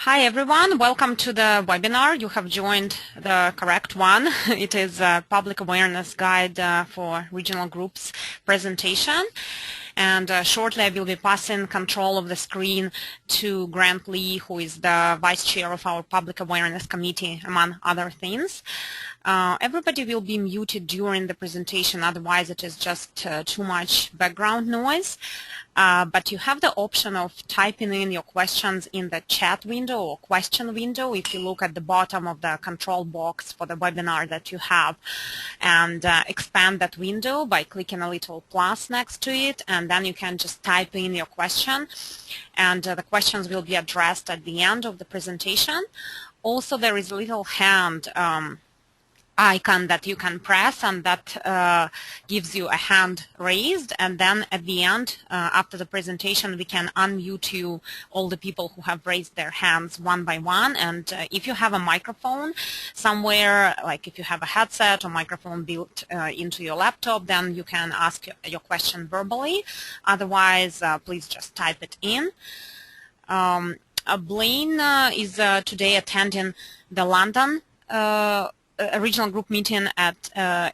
Hi everyone, welcome to the webinar. You have joined the correct one. It is a public awareness guide for regional groups presentation. And shortly I will be passing control of the screen to Grant Lee, who is the Vice Chair of our Public Awareness Committee, among other things. Everybody will be muted during the presentation, otherwise it is just too much background noise. But you have the option of typing in your questions in the chat window or question window if you look at the bottom of the control box for the webinar that you have, and expand that window by clicking a little plus next to it, and then you can just type in your question, and the questions will be addressed at the end of the presentation. Also, there is a little hand icon that you can press, and that gives you a hand raised, and then at the end, after the presentation, we can unmute you, all the people who have raised their hands one by one. And if you have a microphone somewhere, like if you have a headset or microphone built into your laptop, then you can ask your question verbally. Otherwise, please just type it in. Blaine is today attending the London a regional group meeting at a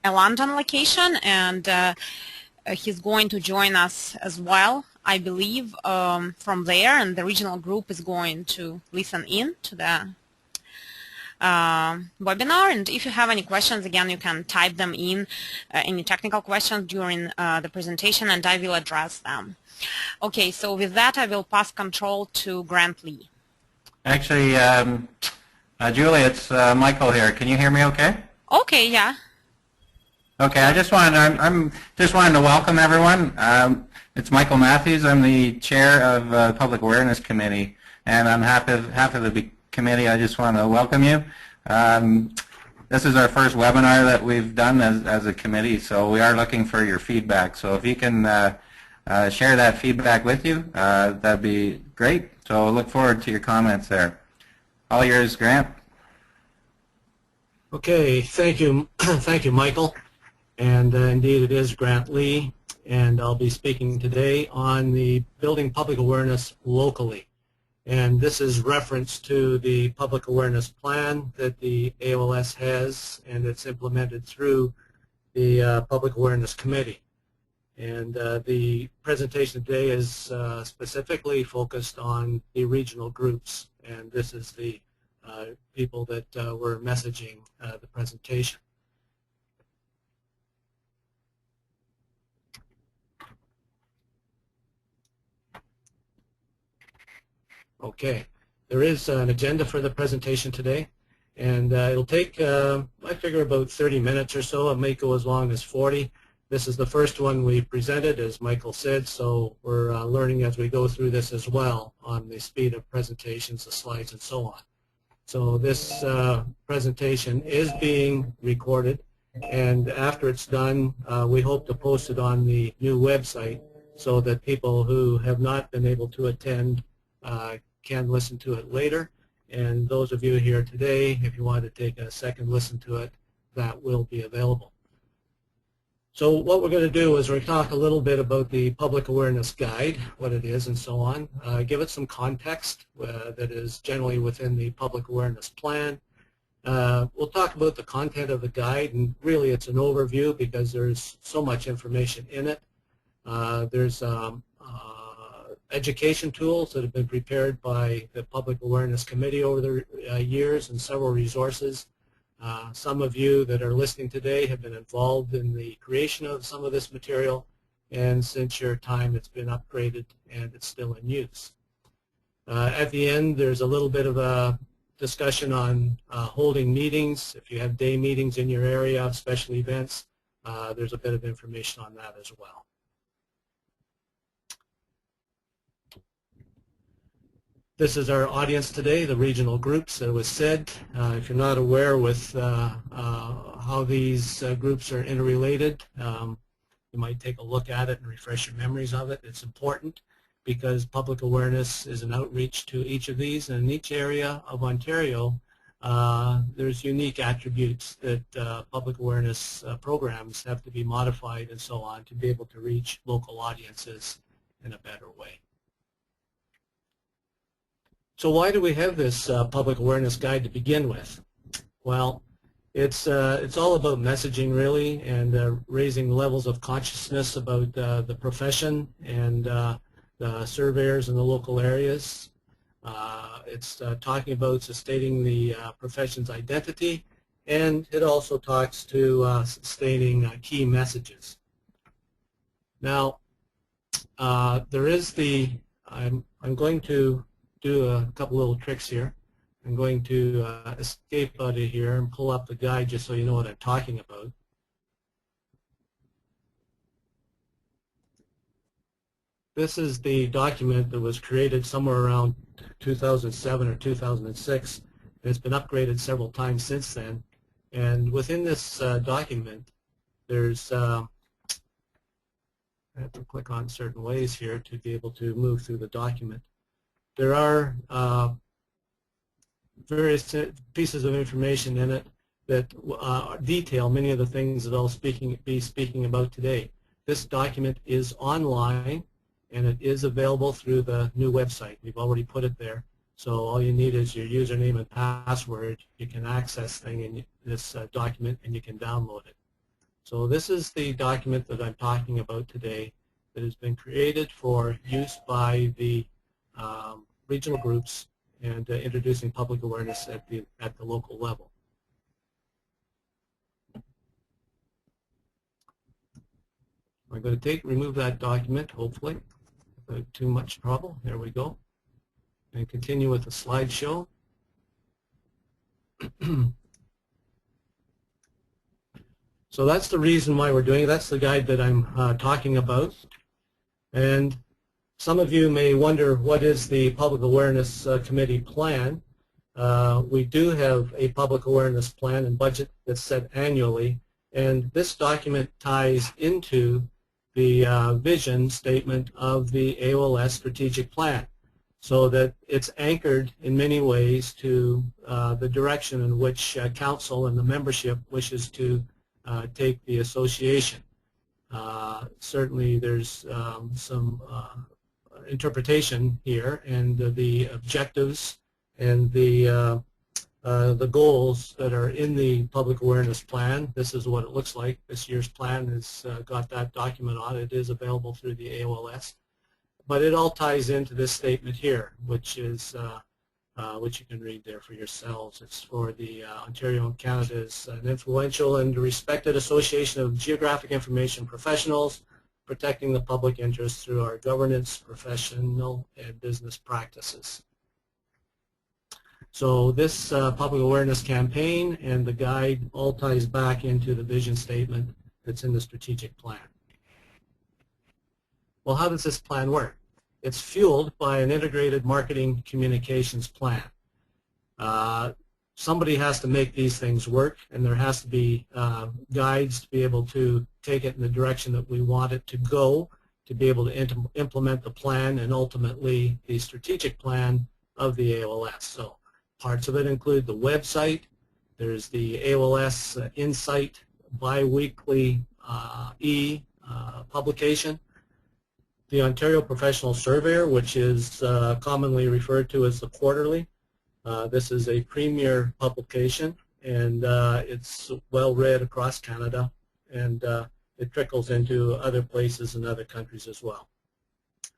London location, and he's going to join us as well, I believe, from there, and the regional group is going to listen in to the webinar. And if you have any questions, again, you can type them in, any technical questions during the presentation, and I will address them. Okay, so with that, I will pass control to Grant Lee. Actually, Julie, it's Michael here. Can you hear me okay? Okay, yeah. Okay, I'm just wanting to welcome everyone. It's Michael Matthews. I'm the chair of the Public Awareness Committee, and on behalf of the committee, I just want to welcome you. This is our first webinar that we've done as a committee, so we are looking for your feedback. So if you can share that feedback with you, that'd be great. So I look forward to your comments there. All yours, Grant. Okay, thank you, thank you, Michael. And indeed, it is Grant Lee, and I'll be speaking today on the building public awareness locally. And this is reference to the public awareness plan that the AOLS has, and it's implemented through the Public Awareness Committee. And the presentation today is specifically focused on the regional groups, and this is the people that were messaging the presentation. Okay, there is an agenda for the presentation today, and it'll take, I figure, about 30 minutes or so. It may go as long as 40. This is the first one we presented, as Michael said, so we're learning as we go through this as well on the speed of presentations, the slides, and so on. So this presentation is being recorded, and after it's done, we hope to post it on the new website so that people who have not been able to attend can listen to it later. And those of you here today, if you want to take a second listen to it, that will be available. So what we're going to do is we're going to talk a little bit about the Public Awareness Guide, what it is and so on, give it some context that is generally within the Public Awareness Plan. We'll talk about the content of the guide, and really it's an overview because there's so much information in it. There's education tools that have been prepared by the Public Awareness Committee over the years, and several resources. Some of you that are listening today have been involved in the creation of some of this material, and since your time it's been upgraded and it's still in use. At the end, there's a little bit of a discussion on holding meetings. If you have day meetings in your area, special events, there's a bit of information on that as well. This is our audience today, the regional groups, as was said. If you're not aware with how these groups are interrelated, you might take a look at it and refresh your memories of it. It's important because public awareness is an outreach to each of these, and in each area of Ontario, there's unique attributes that public awareness programs have to be modified and so on to be able to reach local audiences in a better way. So why do we have this public awareness guide to begin with? Well, it's all about messaging, really, and raising levels of consciousness about the profession and the surveyors in the local areas. It's talking about sustaining the profession's identity, and it also talks to sustaining key messages. Now, there is I'm going to do a couple little tricks here. I'm going to escape out of here and pull up the guide just so you know what I'm talking about. This is the document that was created somewhere around 2007 or 2006. And it's been upgraded several times since then. And within this document, there's I have to click on certain ways here to be able to move through the document. There are various pieces of information in it that detail many of the things that I'll be speaking about today. This document is online, and it is available through the new website. We've already put it there. So all you need is your username and password. You can access this document, and you can download it. So this is the document that I'm talking about today that has been created for use by the regional groups and introducing public awareness at the local level. I'm going to remove that document, hopefully, without too much trouble. There we go. And continue with the slideshow. So that's the reason why we're doing it. That's the guide that I'm talking about. And some of you may wonder, what is the Public Awareness Committee plan? We do have a public awareness plan and budget that's set annually, and this document ties into the vision statement of the AOLS strategic plan, so that it's anchored in many ways to the direction in which council and the membership wishes to take the association. Certainly there's some interpretation here, and the objectives and the goals that are in the public awareness plan. This is what it looks like. This year's plan has got that document on it. It is available through the AOLS. But it all ties into this statement here, which is which you can read there for yourselves. It's for the Ontario and Canada's an influential and respected association of geographic information professionals, protecting the public interest through our governance, professional, and business practices. So this public awareness campaign and the guide all ties back into the vision statement that's in the strategic plan. Well, how does this plan work? It's fueled by an integrated marketing communications plan. Somebody has to make these things work, and there has to be guides to be able to take it in the direction that we want it to go, to be able to implement the plan and ultimately the strategic plan of the AOLS. So parts of it include the website. There's the AOLS Insight bi-weekly publication. The Ontario Professional Surveyor, which is commonly referred to as the quarterly. This is a premier publication, and it's well read across Canada, and it trickles into other places and other countries as well.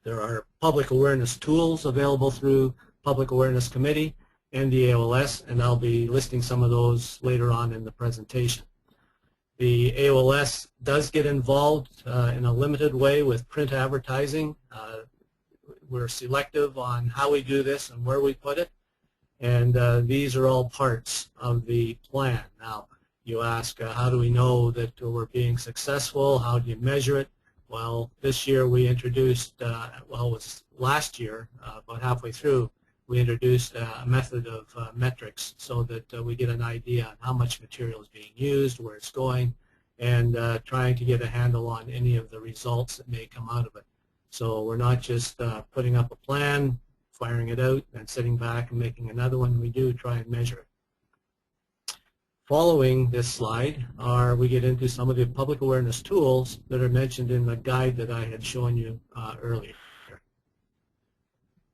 There are public awareness tools available through Public Awareness Committee and the AOLS, and I'll be listing some of those later on in the presentation. The AOLS does get involved in a limited way with print advertising. We're selective on how we do this and where we put it, and these are all parts of the plan. Now, you ask, how do we know that we're being successful? How do you measure it? Well, this year we introduced, well, it was last year, about halfway through, we introduced a method of metrics so that we get an idea on how much material is being used, where it's going, and trying to get a handle on any of the results that may come out of it. So we're not just putting up a plan, firing it out, and sitting back and making another one. We do try and measure it. Following this slide we get into some of the public awareness tools that are mentioned in the guide that I had shown you earlier.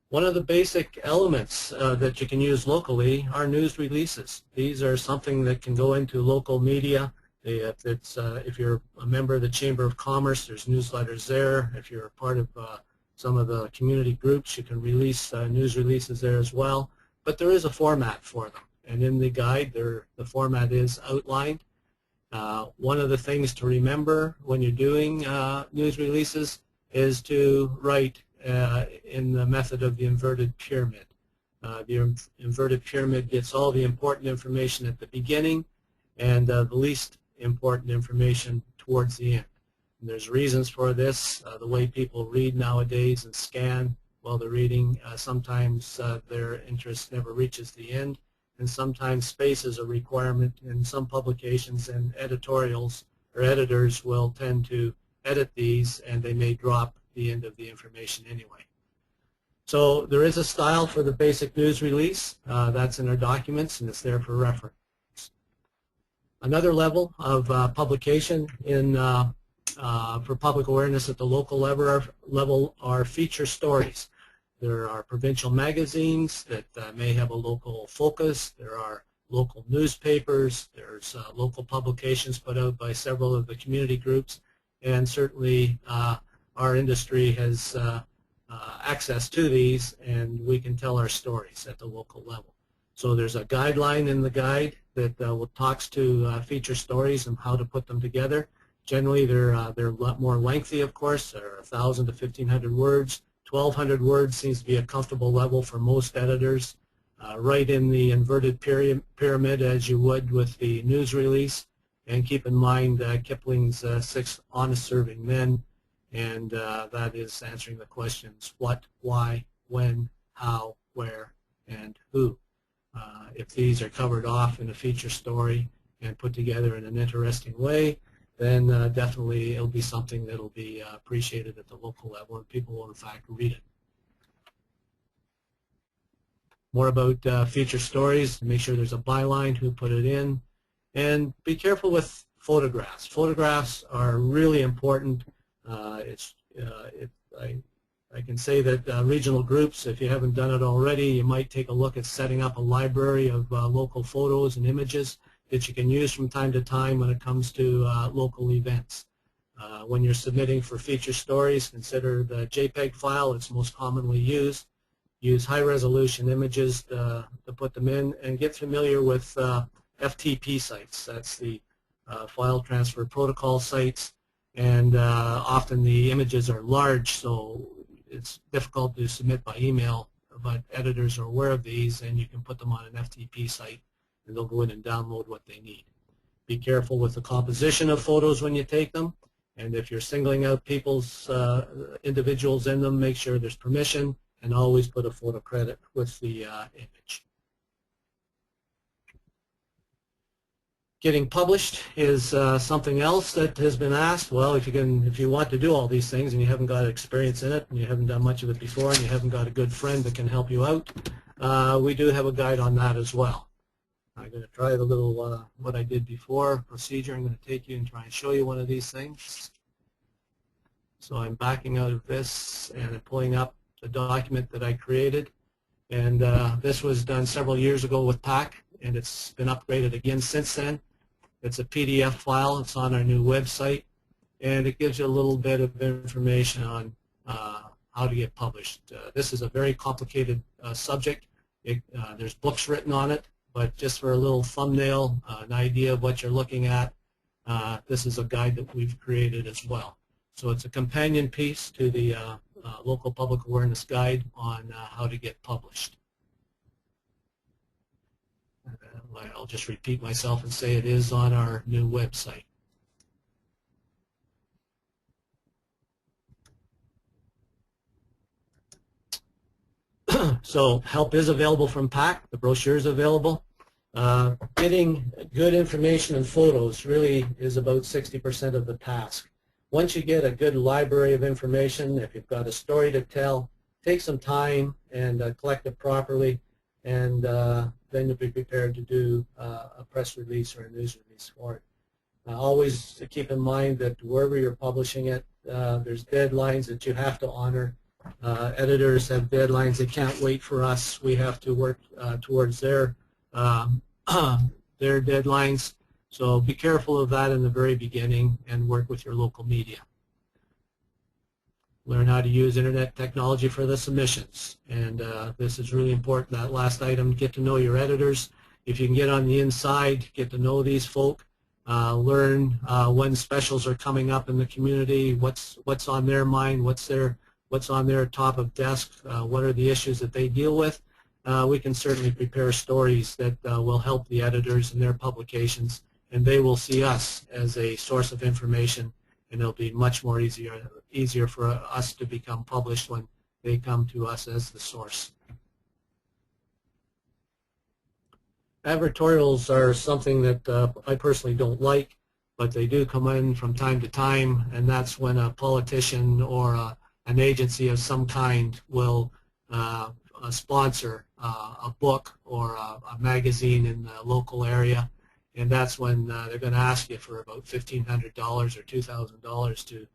One of the basic elements that you can use locally are news releases. These are something that can go into local media. If you're a member of the Chamber of Commerce, there's newsletters there. If you're a part of some of the community groups, you can release news releases there as well. But there is a format for them, and in the guide, the format is outlined. One of the things to remember when you're doing news releases is to write in the method of the inverted pyramid. The inverted pyramid gets all the important information at the beginning and the least important information towards the end. And there's reasons for this. The way people read nowadays and scan while they're reading, sometimes their interest never reaches the end, and sometimes space is a requirement in some publications, and editorials or editors will tend to edit these, and they may drop the end of the information anyway. So there is a style for the basic news release. That's in our documents, and it's there for reference. Another level of publication for public awareness at the local level are feature stories. There are provincial magazines that may have a local focus. There are local newspapers. There's local publications put out by several of the community groups, and certainly our industry has access to these, and we can tell our stories at the local level. So there's a guideline in the guide that talks to feature stories and how to put them together. Generally, they're a lot more lengthy, of course. They're 1,000 to 1,500 words. 1,200 words seems to be a comfortable level for most editors. Write in the inverted pyramid as you would with the news release, and keep in mind Kipling's 6 honest serving men, and that is answering the questions what, why, when, how, where, and who. If these are covered off in a feature story and put together in an interesting way, then definitely it'll be something that will be appreciated at the local level, and people will in fact read it. More about feature stories. Make sure there's a byline, who put it in, and be careful with photographs. Photographs are really important. I can say that regional groups, if you haven't done it already, you might take a look at setting up a library of local photos and images that you can use from time to time when it comes to local events. When you're submitting for feature stories, consider the JPEG file. It's most commonly used. Use high-resolution images to put them in, and get familiar with FTP sites. That's the file transfer protocol sites, and often the images are large, so it's difficult to submit by email, but editors are aware of these, and you can put them on an FTP site, and they'll go in and download what they need. Be careful with the composition of photos when you take them, and if you're singling out people's individuals in them, make sure there's permission, and always put a photo credit with the image. Getting published is something else that has been asked. Well, if you want to do all these things and you haven't got experience in it, and you haven't done much of it before, and you haven't got a good friend that can help you out, we do have a guide on that as well. I'm going to try the little what I did before procedure. I'm going to take you and try and show you one of these things. So I'm backing out of this and I'm pulling up the document that I created, and this was done several years ago with PAC, and it's been upgraded again since then. It's a PDF file. It's on our new website, and it gives you a little bit of information on how to get published. This is a very complicated subject. There's books written on it, but just for a little thumbnail, an idea of what you're looking at, this is a guide that we've created as well. So it's a companion piece to the local public awareness guide on how to get published. I'll just repeat myself and say it is on our new website. So help is available from PAC. The brochure is available. Getting good information and photos really is about 60% of the task. Once you get a good library of information, if you've got a story to tell, take some time and collect it properly, and then you'll be prepared to do a press release or a news release for it. Always keep in mind that wherever you're publishing it, there's deadlines that you have to honor. Editors have deadlines. They can't wait for us. We have to work towards their their deadlines. So be careful of that in the very beginning and work with your local media. Learn how to use internet technology for the submissions. And this is really important, that last item, get to know your editors. If you can get on the inside, get to know these folk, learn when specials are coming up in the community, what's on their mind, what's on their top of desk, what are the issues that they deal with. We can certainly prepare stories that will help the editors in their publications, and they will see us as a source of information, and it'll be much more easier for us to become published when they come to us as the source. Advertorials are something that I personally don't like, but they do come in from time to time, and that's when a politician or an agency of some kind will sponsor a book or a magazine in the local area, and that's when they're going to ask you for about $1,500 or $2,000 to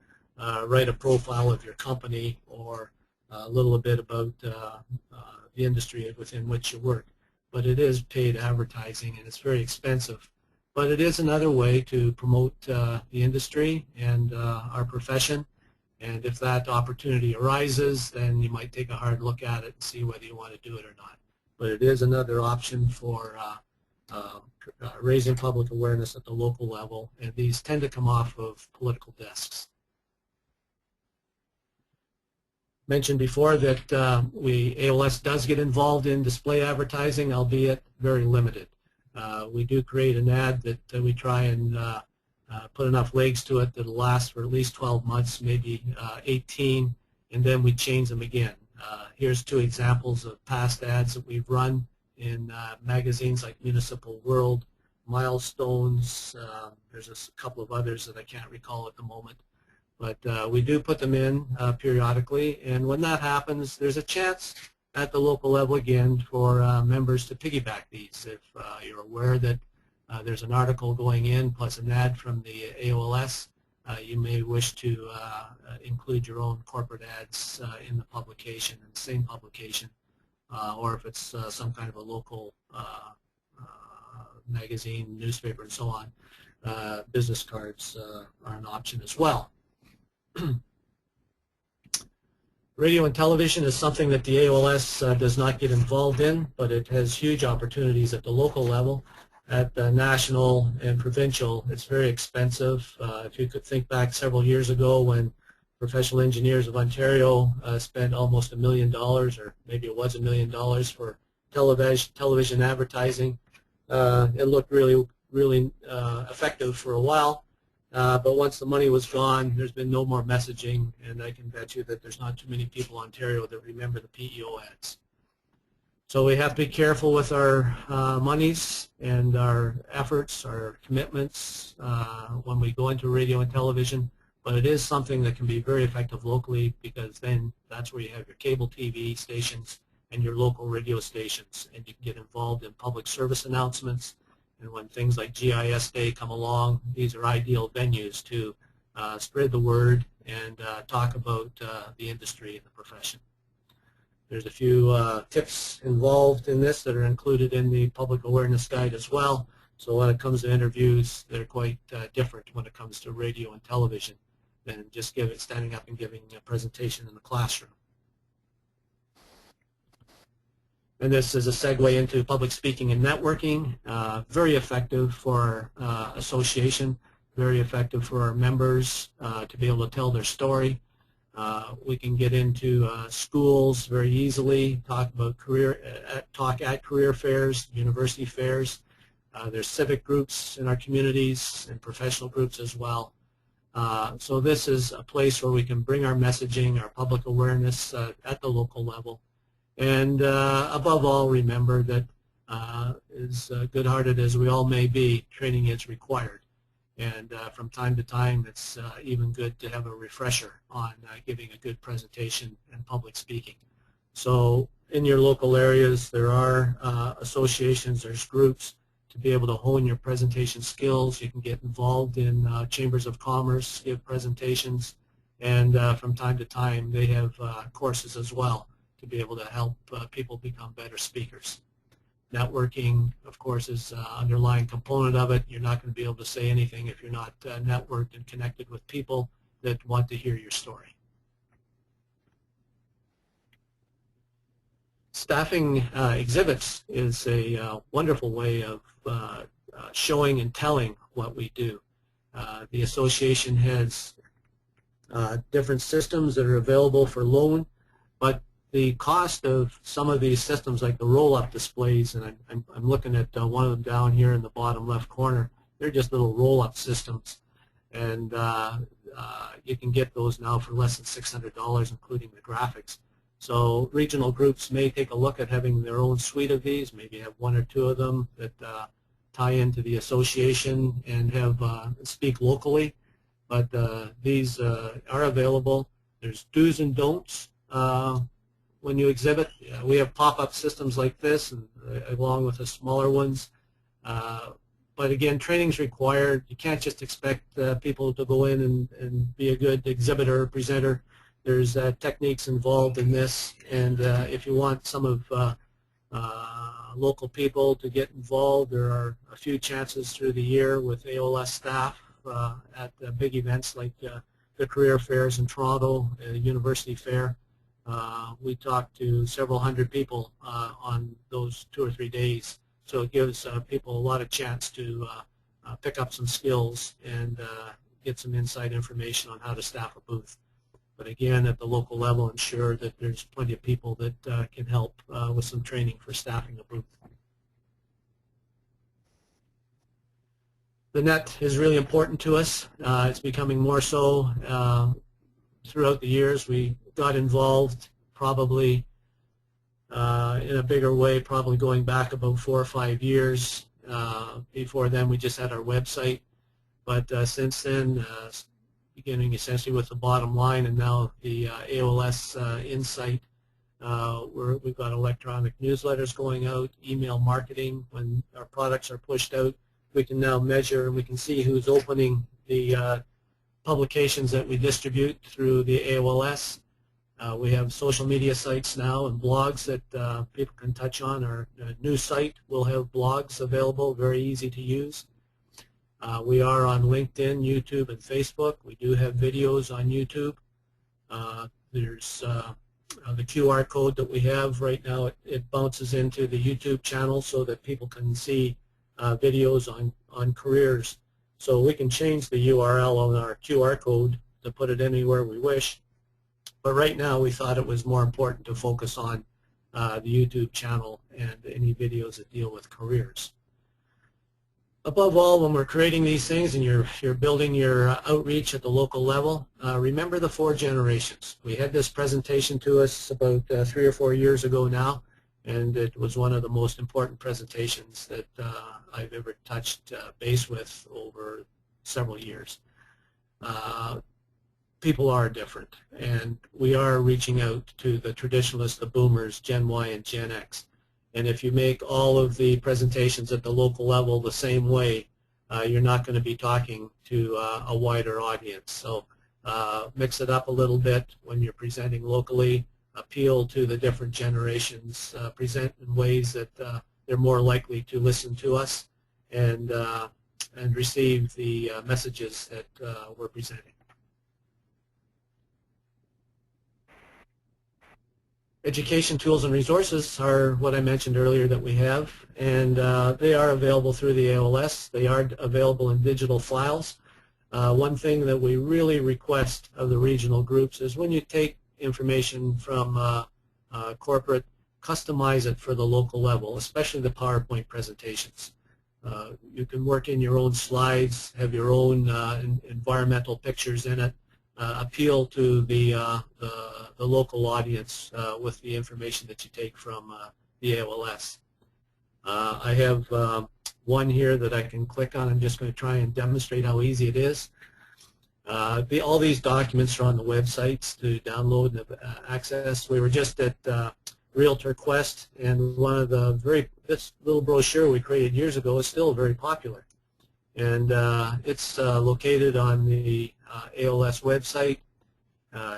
write a profile of your company or a little bit about the industry within which you work. But it is paid advertising, and it's very expensive. But it is another way to promote the industry and our profession. And if that opportunity arises, then you might take a hard look at it and see whether you want to do it or not. But it is another option for raising public awareness at the local level, and these tend to come off of political desks. Mentioned before that AOLS does get involved in display advertising, albeit very limited. We do create an ad that we try and put enough legs to it that it'll last for at least 12 months, maybe 18, and then we change them again. Here's two examples of past ads that we've run in magazines like Municipal World, Milestones. There's a couple of others that I can't recall at the moment. But we do put them in periodically, and when that happens, there's a chance at the local level again for members to piggyback these. If you're aware that there's an article going in plus an ad from the AOLS, you may wish to include your own corporate ads in the publication, in the same publication, or if it's some kind of a local magazine, newspaper, and so on, business cards are an option as well. Radio and television is something that the AOLS does not get involved in, but it has huge opportunities at the local level. At the national and provincial, it's very expensive. If you could think back several years ago when Professional Engineers of Ontario spent almost $1 million, or maybe it was $1 million for television advertising, it looked really effective for a while. But once the money was gone, there's been no more messaging, and I can bet you that there's not too many people in Ontario that remember the PEO ads. So we have to be careful with our monies and our efforts, our commitments when we go into radio and television, but it is something that can be very effective locally, because then that's where you have your cable TV stations and your local radio stations, and you can get involved in public service announcements. And when things like GIS Day come along, these are ideal venues to spread the word and talk about the industry and the profession. There's a few tips involved in this that are included in the public awareness guide as well. So when it comes to interviews, they're quite different when it comes to radio and television than just standing up and giving a presentation in the classroom. And this is a segue into public speaking and networking. Very effective for our association, very effective for our members to be able to tell their story. We can get into schools very easily, talk about talk at career fairs, university fairs. There's civic groups in our communities and professional groups as well. So this is a place where we can bring our messaging, our public awareness at the local level. And above all, remember that as good-hearted as we all may be, training is required. And from time to time, it's even good to have a refresher on giving a good presentation and public speaking. So in your local areas, there are associations, there's groups to be able to hone your presentation skills. You can get involved in chambers of commerce, give presentations, and from time to time they have courses as well to be able to help people become better speakers. Networking, of course, is an underlying component of it. You're not going to be able to say anything if you're not networked and connected with people that want to hear your story. Staffing exhibits is a wonderful way of showing and telling what we do. The association has different systems that are available for loan, but the cost of some of these systems, like the roll-up displays, and I'm looking at one of them down here in the bottom left corner, they're just little roll-up systems, and you can get those now for less than $600, including the graphics. So regional groups may take a look at having their own suite of these, maybe have one or two of them that tie into the association and have speak locally. But these are available. There's do's and don'ts when you exhibit. We have pop-up systems like this, and along with the smaller ones. But again, training's required. You can't just expect people to go in and be a good exhibitor or presenter. There's techniques involved in this, and if you want some of local people to get involved, there are a few chances through the year with AOLS staff at big events like the career fairs in Toronto, University Fair. We talk to several hundred people on those 2 or 3 days, so it gives people a lot of chance to pick up some skills and get some inside information on how to staff a booth. But again, at the local level, ensure that there's plenty of people that can help with some training for staffing a booth. The net is really important to us. It's becoming more so throughout the years. We got involved probably in a bigger way, probably going back about 4 or 5 years. Before then, we just had our website. But since then, beginning essentially with the bottom line and now the AOLS Insight, we've got electronic newsletters going out, email marketing. When our products are pushed out, we can now measure and we can see who's opening the publications that we distribute through the AOLS. We have social media sites now and blogs that people can touch on. Our new site will have blogs available, very easy to use. We are on LinkedIn, YouTube, and Facebook. We do have videos on YouTube. There's the QR code that we have right now. It bounces into the YouTube channel so that people can see videos on careers. So we can change the URL on our QR code to put it anywhere we wish. But right now we thought it was more important to focus on the YouTube channel and any videos that deal with careers. Above all, when we're creating these things and you're building your outreach at the local level, remember the 4 generations. We had this presentation to us about 3 or 4 years ago now, and it was one of the most important presentations that I've ever touched base with over several years. People are different, and we are reaching out to the traditionalists, the boomers, Gen Y and Gen X. And if you make all of the presentations at the local level the same way, you're not going to be talking to a wider audience. So mix it up a little bit when you're presenting locally, appeal to the different generations, present in ways that they're more likely to listen to us and receive the messages that we're presenting. Education tools and resources are what I mentioned earlier that we have, and they are available through the AOLS. They are available in digital files. One thing that we really request of the regional groups is when you take information from corporate, customize it for the local level, especially the PowerPoint presentations. You can work in your own slides, have your own environmental pictures in it, appeal to the local audience with the information that you take from the AOLS. I have one here that I can click on. I'm just going to try and demonstrate how easy it is. All these documents are on the websites to download and access. We were just at Realtor Quest, and one of this little brochure we created years ago is still very popular. And it's located on the AOLS website.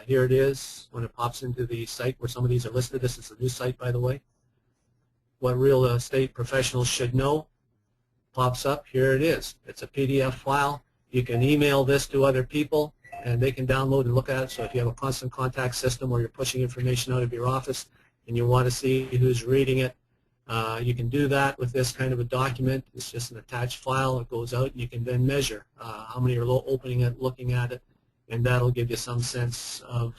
Here it is when it pops into the site where some of these are listed. This is a new site, by the way. What real estate professionals should know pops up. Here it is. It's a PDF file. You can email this to other people, and they can download and look at it. So if you have a constant contact system where you're pushing information out of your office and you want to see who's reading it, you can do that with this kind of a document. It's just an attached file. It goes out, and you can then measure how many are opening it, looking at it, and that'll give you some sense of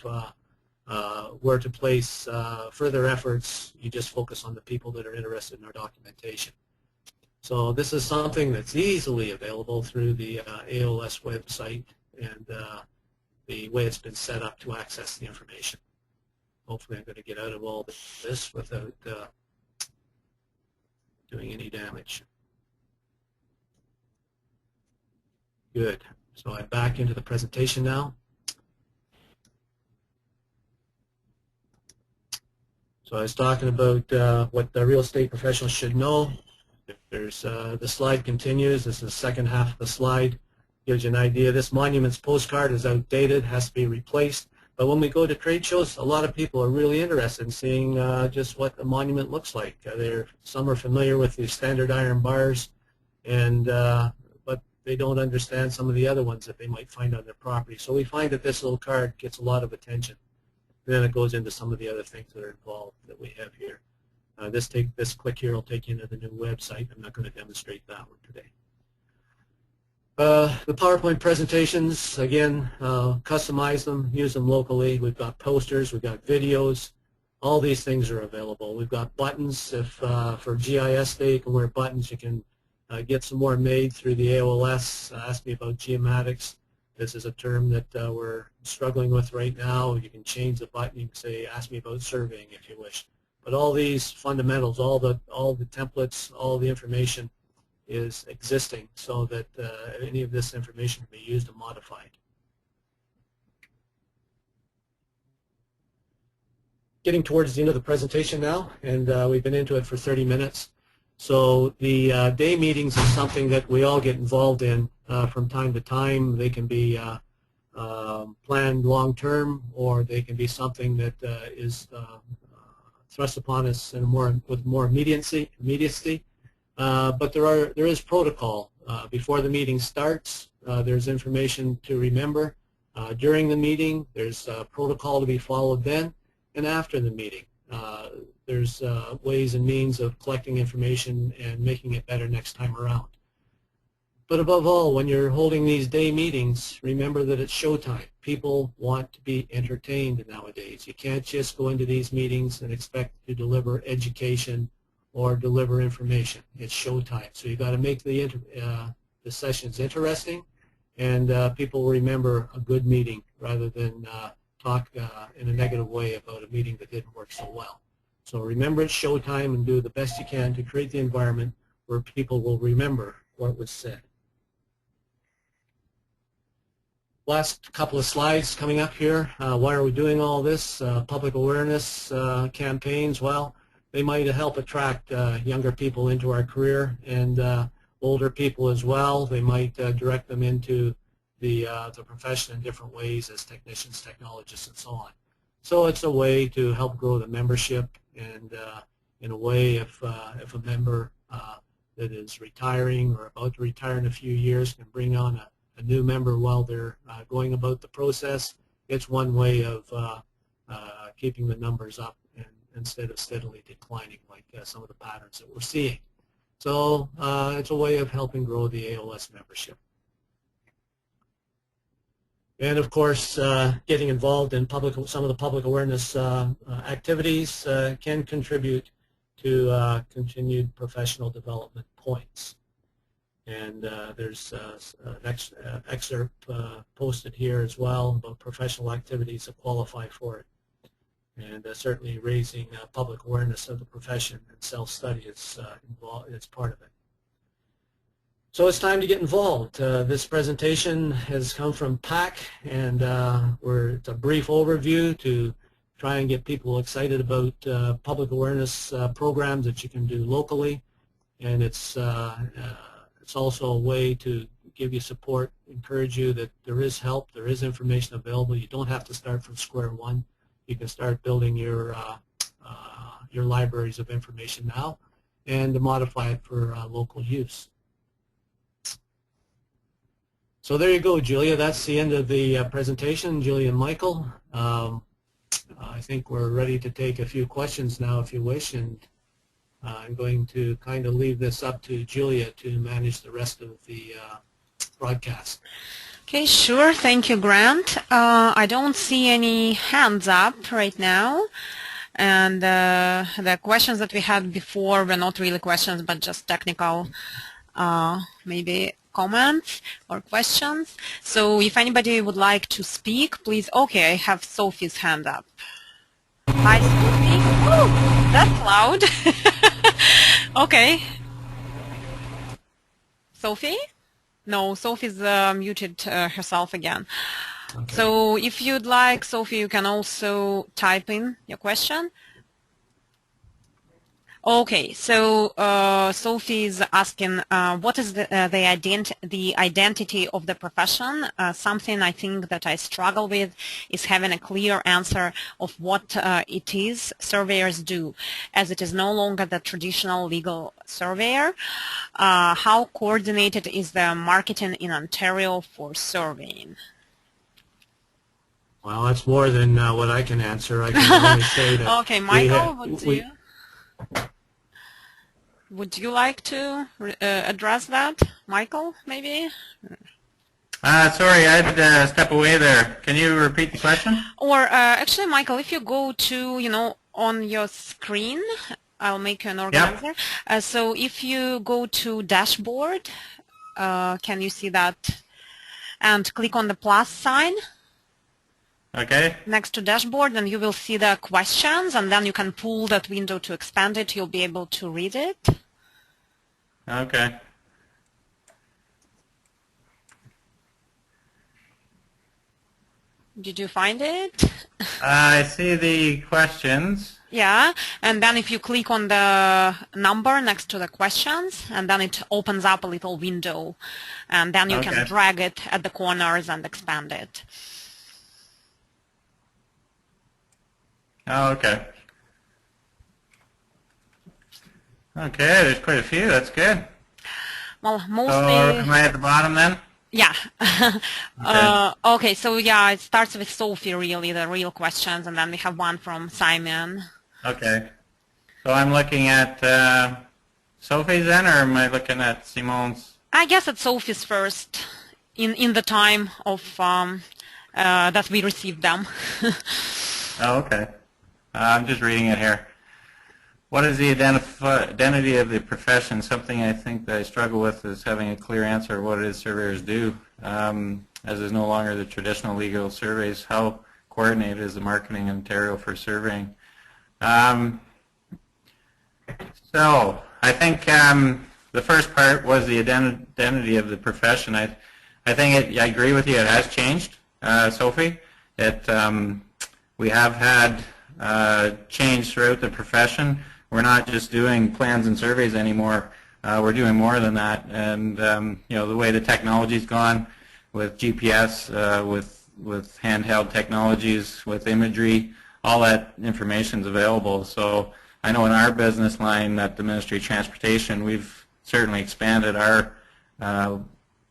where to place further efforts. You just focus on the people that are interested in our documentation. So this is something that's easily available through the AOLS website and the way it's been set up to access the information. Hopefully I'm going to get out of all this without doing any damage. Good. So I'm back into the presentation now. So I was talking about what the real estate professionals should know. There's the slide continues. This is the second half of the slide. Gives you an idea. This monuments postcard is outdated, has to be replaced. But when we go to trade shows, a lot of people are really interested in seeing just what the monument looks like. Some are familiar with the standard iron bars, and but they don't understand some of the other ones that they might find on their property. So we find that this little card gets a lot of attention. And then it goes into some of the other things that are involved that we have here. This click here will take you into the new website. I'm not going to demonstrate that one today. The PowerPoint presentations, again, customize them, use them locally. We've got posters, we've got videos. All these things are available. We've got buttons. If for GIS Day, you can wear buttons. You can get some more made through the AOLS. Ask me about geomatics. This is a term that we're struggling with right now. You can change the button. You can say, ask me about surveying if you wish. But all these fundamentals, all the templates, all the information is existing so that any of this information can be used and modified. Getting towards the end of the presentation now, and we've been into it for 30 minutes. So the day meetings is something that we all get involved in from time to time. They can be planned long-term, or they can be something that is thrust upon us in with more immediacy. But there is protocol. Before the meeting starts, there's information to remember. During the meeting, there's protocol to be followed then, and after the meeting. There's ways and means of collecting information and making it better next time around. But above all, when you're holding these day meetings, remember that it's showtime. People want to be entertained nowadays. You can't just go into these meetings and expect to deliver education or deliver information. It's showtime. So you've got to make the sessions interesting, and people will remember a good meeting rather than talk in a negative way about a meeting that didn't work so well. So remember it's showtime and do the best you can to create the environment where people will remember what was said. Last couple of slides coming up here. Why are we doing all this? Public awareness campaigns. Well, they might help attract younger people into our career, and older people as well. They might direct them into the profession in different ways as technicians, technologists, and so on. So it's a way to help grow the membership, and in a way, if a member that is retiring or about to retire in a few years can bring on a new member while they're going about the process, it's one way of keeping the numbers up instead of steadily declining like some of the patterns that we're seeing. So it's a way of helping grow the AOLS membership. And of course, getting involved in some of the public awareness activities can contribute to continued professional development points. And there's an excerpt posted here as well about professional activities that qualify for it. And certainly raising public awareness of the profession and self-study is part of it. So it's time to get involved. This presentation has come from PAC, and it's a brief overview to try and get people excited about public awareness programs that you can do locally. And it's also a way to give you support, encourage you that there is help, there is information available. You don't have to start from square one. You can start building your libraries of information now and to modify it for local use. So there you go, Julia. That's the end of the presentation. Julia and Michael, I think we're ready to take a few questions now if you wish, and I'm going to kind of leave this up to Julia to manage the rest of the broadcast. Okay, sure. Thank you, Grant. I don't see any hands up right now. And the questions that we had before were not really questions, but just technical, maybe comments or questions. So if anybody would like to speak, please. Okay, I have Sophie's hand up. Hi, Sophie. Oh, that's loud. Okay. Sophie? No, Sophie's muted herself again. Okay. So if you'd like, Sophie, you can also type in your question. Okay, so Sophie is asking, what is the identity of the profession? Something I think that I struggle with is having a clear answer of what it is surveyors do, as it is no longer the traditional legal surveyor. How coordinated is the marketing in Ontario for surveying? Well, that's more than what I can answer. I can only say that. Okay, Michael, would you like to address that? Michael, maybe? Sorry, I had to step away there. Can you repeat the question? Or actually, Michael, if you go to, on your screen, I'll make you an organizer. Yep. So if you go to dashboard, can you see that? And click on the plus sign. Okay. Next to dashboard, and you will see the questions, and then you can pull that window to expand it. You'll be able to read it. Okay. Did you find it? I see the questions. Yeah, and then if you click on the number next to the questions, and then it opens up a little window, and then you can drag it at the corners and expand it. Oh, okay. Okay, there's quite a few. That's good. Well, mostly... So am I at the bottom then? Yeah. Okay, so yeah, it starts with Sophie, really, the real questions, and then we have one from Simon. Okay. So I'm looking at Sophie's then, or am I looking at Simon's? I guess it's Sophie's first, in the time of that we received them. Oh, okay. I'm just reading it here. What is the identity of the profession? Something I think that I struggle with is having a clear answer of what it is surveyors do, as is no longer the traditional legal surveys. How coordinated is the marketing in Ontario for surveying? So I think the first part was the identity of the profession. I think I agree with you. It has changed, Sophie. We have had change throughout the profession. We're not just doing plans and surveys anymore. We're doing more than that. And the way the technology's gone with GPS, with handheld technologies, with imagery, all that information's available. So I know in our business line at the Ministry of Transportation, we've certainly expanded our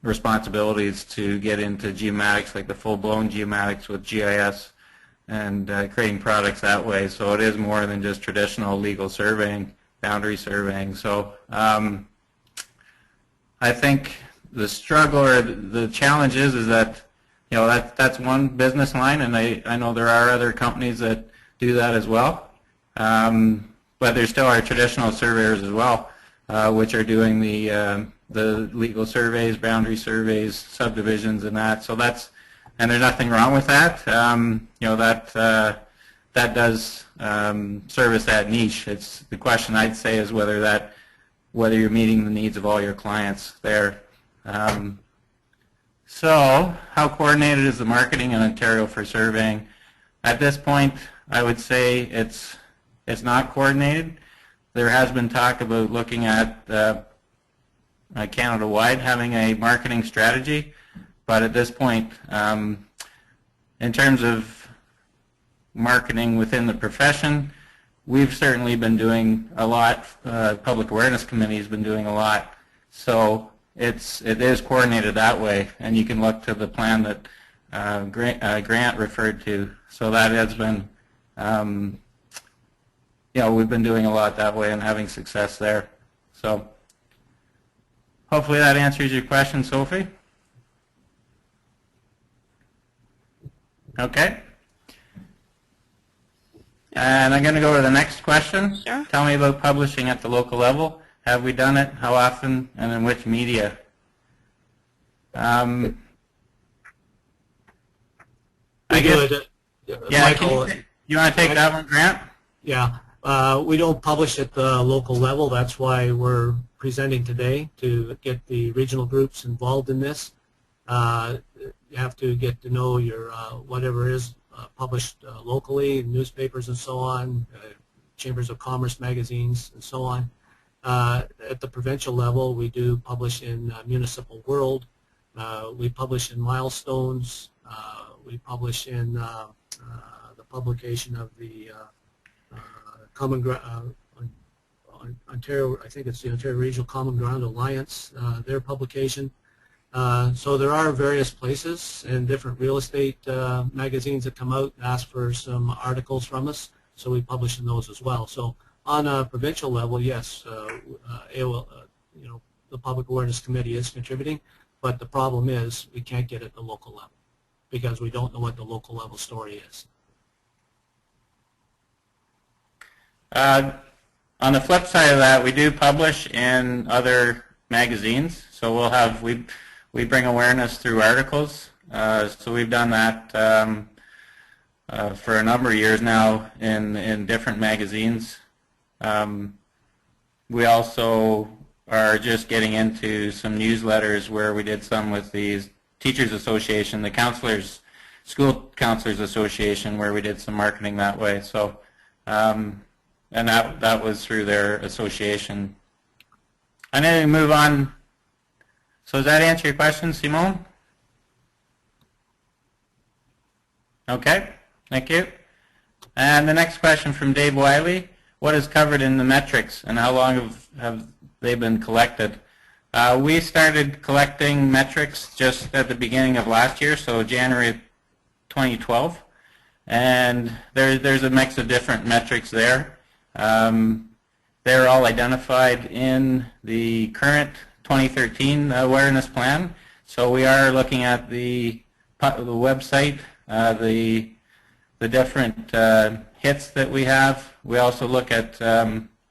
responsibilities to get into geomatics, like the full-blown geomatics with GIS, and creating products that way. So it is more than just traditional legal surveying, boundary surveying. So I think the struggle or the challenge is that that's one business line, and I know there are other companies that do that as well. But there still are traditional surveyors as well, which are doing the legal surveys, boundary surveys, subdivisions, and that. So and there's nothing wrong with that. That does service that niche. It's the question I'd say is whether you're meeting the needs of all your clients there. So how coordinated is the marketing in Ontario for surveying? At this point, I would say it's not coordinated. There has been talk about looking at Canada-wide having a marketing strategy, but at this point, in terms of marketing within the profession, we've certainly been doing a lot. Public Awareness Committee has been doing a lot, so it is coordinated that way, and you can look to the plan that Grant referred to. So that has been, we've been doing a lot that way and having success there. So hopefully that answers your question, Sophie. Okay. And I'm going to go to the next question. Sure. Tell me about publishing at the local level. Have we done it? How often? And in which media? I guess. Yeah. Michael, You want to take that one, Grant? Yeah. We don't publish at the local level. That's why we're presenting today, to get the regional groups involved in this. You have to get to know your whatever is published locally, newspapers and so on, chambers of commerce magazines and so on. At the provincial level, we do publish in Municipal World. We publish in Milestones. We publish in the publication of the Common Ontario, I think it's the Ontario Regional Common Ground Alliance, their publication. So there are various places and different real estate magazines that come out and ask for some articles from us, so we publish in those as well. So on a provincial level, yes, the Public Awareness Committee is contributing, but the problem is we can't get at the local level because we don't know what the local level story is. On the flip side of that, we do publish in other magazines, so we'll have we bring awareness through articles. So we've done that for a number of years now in different magazines. We also are just getting into some newsletters where we did some with the Teachers Association, the School Counselors Association, where we did some marketing that way. So, and that was through their association. And then we move on. So does that answer your question, Simone? Okay, thank you. And the next question from Dave Wiley. What is covered in the metrics and how long have they been collected? We started collecting metrics just at the beginning of last year, so January 2012. And there's a mix of different metrics there. They're all identified in the current 2013 awareness plan. So we are looking at the website, the different hits that we have. We also look at,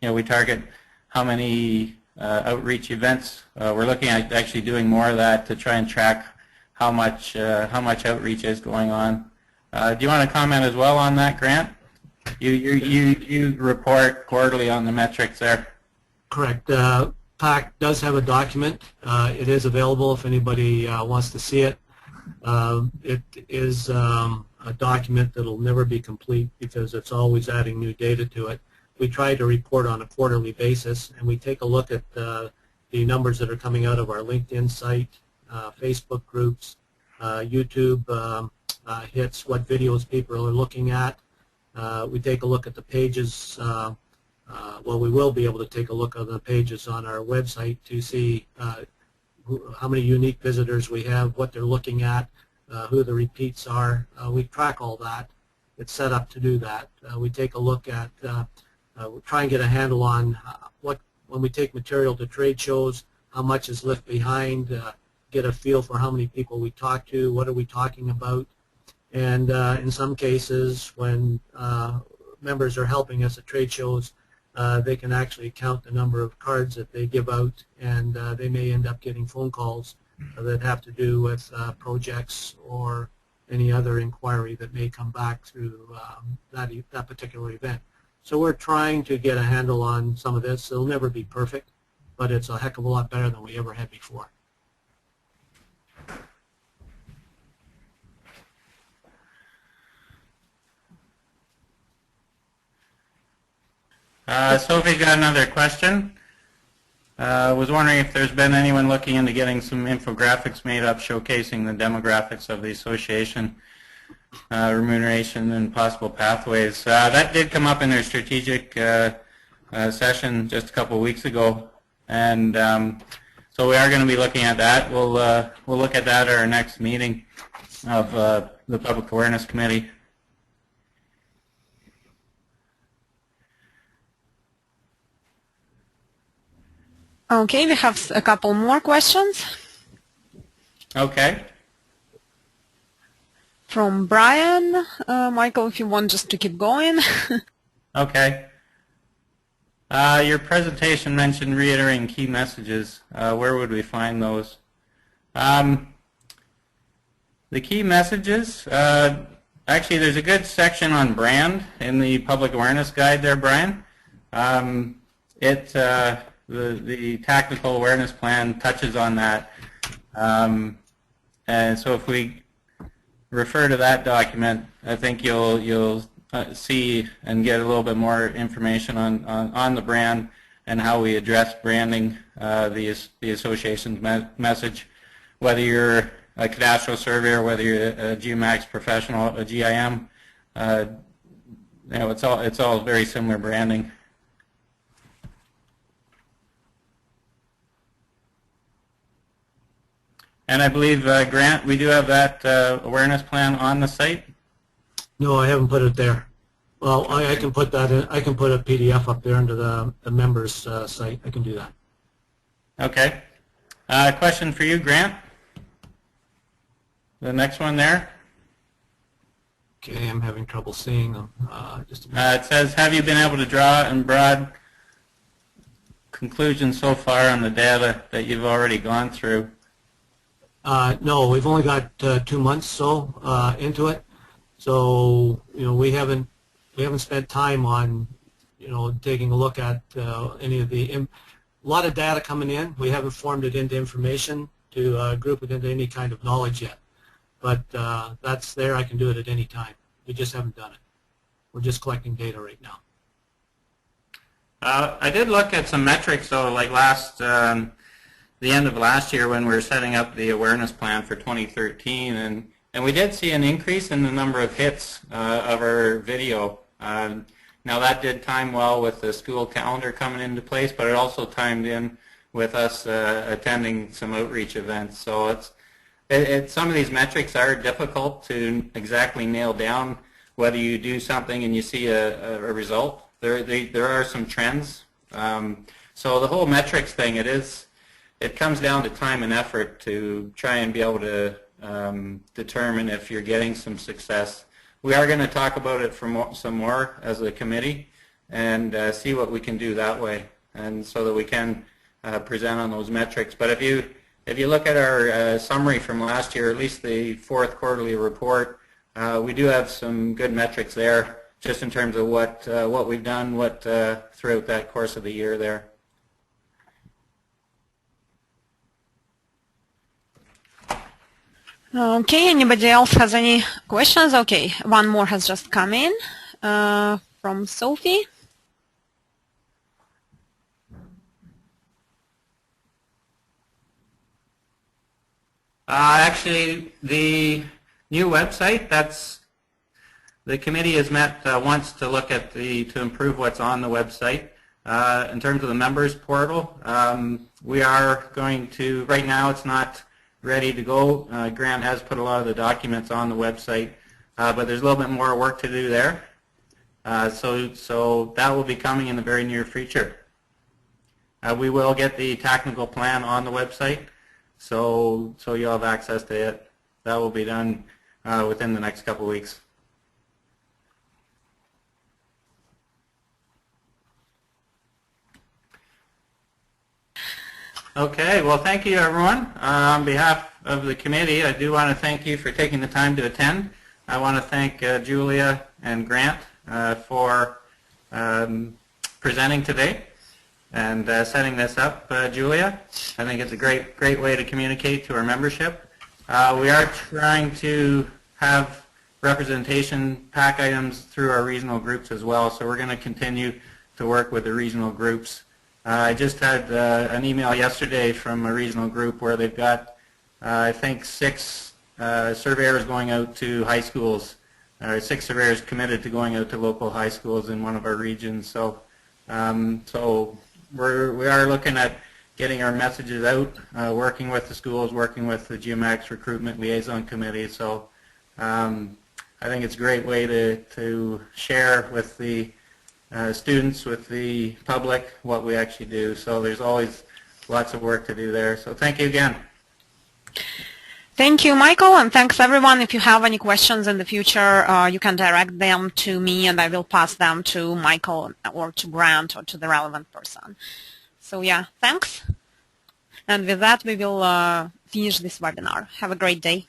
we target how many outreach events. We're looking at actually doing more of that to try and track how much outreach is going on. Do you want to comment as well on that, Grant? You report quarterly on the metrics there. Correct. PAC does have a document. It is available if anybody wants to see it. It is a document that will never be complete because it's always adding new data to it. We try to report on a quarterly basis, and we take a look at the numbers that are coming out of our LinkedIn site, Facebook groups, YouTube hits, what videos people are looking at. We take a look at the pages. Well, we will be able to take a look at the pages on our website to see how many unique visitors we have, what they're looking at, who the repeats are. We track all that. It's set up to do that. We take a look at, try and get a handle on when we take material to trade shows, how much is left behind, get a feel for how many people we talk to, what are we talking about. And in some cases, when members are helping us at trade shows, they can actually count the number of cards that they give out, and they may end up getting phone calls that have to do with projects or any other inquiry that may come back through that particular event. So we're trying to get a handle on some of this. It'll never be perfect, but it's a heck of a lot better than we ever had before. Sophie's got another question. Was wondering if there's been anyone looking into getting some infographics made up showcasing the demographics of the association, remuneration, and possible pathways. That did come up in their strategic session just a couple of weeks ago, and so we are going to be looking at that. We'll look at that at our next meeting of the Public Awareness Committee. Okay, we have a couple more questions. Okay. From Brian. Michael, if you want just to keep going. Okay. Your presentation mentioned reiterating key messages. Where would we find those? The key messages, actually there's a good section on brand in the Public Awareness Guide there, Brian. The Tactical Awareness Plan touches on that. And so if we refer to that document, I think you'll see and get a little bit more information on the brand and how we address branding the association's message. Whether you're a cadastral surveyor, whether you're a geomatics professional, a GIM, it's all very similar branding. And I believe, Grant, we do have that awareness plan on the site? No, I haven't put it there. Well, I can put that in. I can put a PDF up there under the members site. I can do that. Okay. Question for you, Grant. The next one there. Okay, I'm having trouble seeing them. Just a minute. It says, have you been able to draw in broad conclusions so far on the data that you've already gone through? No, we've only got 2 months into it, so we haven't spent time on taking a look at any of a lot of data coming in. We haven't formed it into information to group it into any kind of knowledge yet, but that's there. I can do it at any time. We just haven't done it. We're just collecting data right now. I did look at some metrics though, like the end of last year when we were setting up the awareness plan for 2013, and we did see an increase in the number of hits of our video. Now that did time well with the school calendar coming into place, but it also timed in with us attending some outreach events. So some of these metrics are difficult to exactly nail down, whether you do something and you see a result. There are some trends. So the whole metrics thing, it comes down to time and effort to try and be able to determine if you're getting some success. We are going to talk about it some more as a committee and see what we can do that way, and so that we can present on those metrics. But if you look at our summary from last year, at least the fourth quarterly report, we do have some good metrics there, just in terms of what we've done, throughout that course of the year there. Okay, anybody else has any questions? Okay, one more has just come in from Sophie. Actually, the new website, the committee has met once to look at to improve what's on the website. In terms of the members portal, we are going to, right now it's not ready to go. Grant has put a lot of the documents on the website, but there's a little bit more work to do there. So that will be coming in the very near future. We will get the technical plan on the website, so you'll have access to it. That will be done within the next couple of weeks. Okay, well, thank you, everyone. On behalf of the committee, I do want to thank you for taking the time to attend. I want to thank Julia and Grant for presenting today and setting this up. Julia, I think it's a great way to communicate to our membership. We are trying to have representation pack items through our regional groups as well, so we're going to continue to work with the regional groups I just had an email yesterday from a regional group where they've got, I think, 6 surveyors going out to high schools, 6 surveyors committed to going out to local high schools in one of our regions. So, we are looking at getting our messages out, working with the schools, working with the Geomax Recruitment Liaison Committee. So, I think it's a great way to share with the students, with the public, what we actually do. So there's always lots of work to do there. So thank you again. Thank you, Michael, and thanks everyone. If you have any questions in the future, you can direct them to me and I will pass them to Michael or to Grant or to the relevant person. So yeah, thanks. And with that, we will finish this webinar. Have a great day.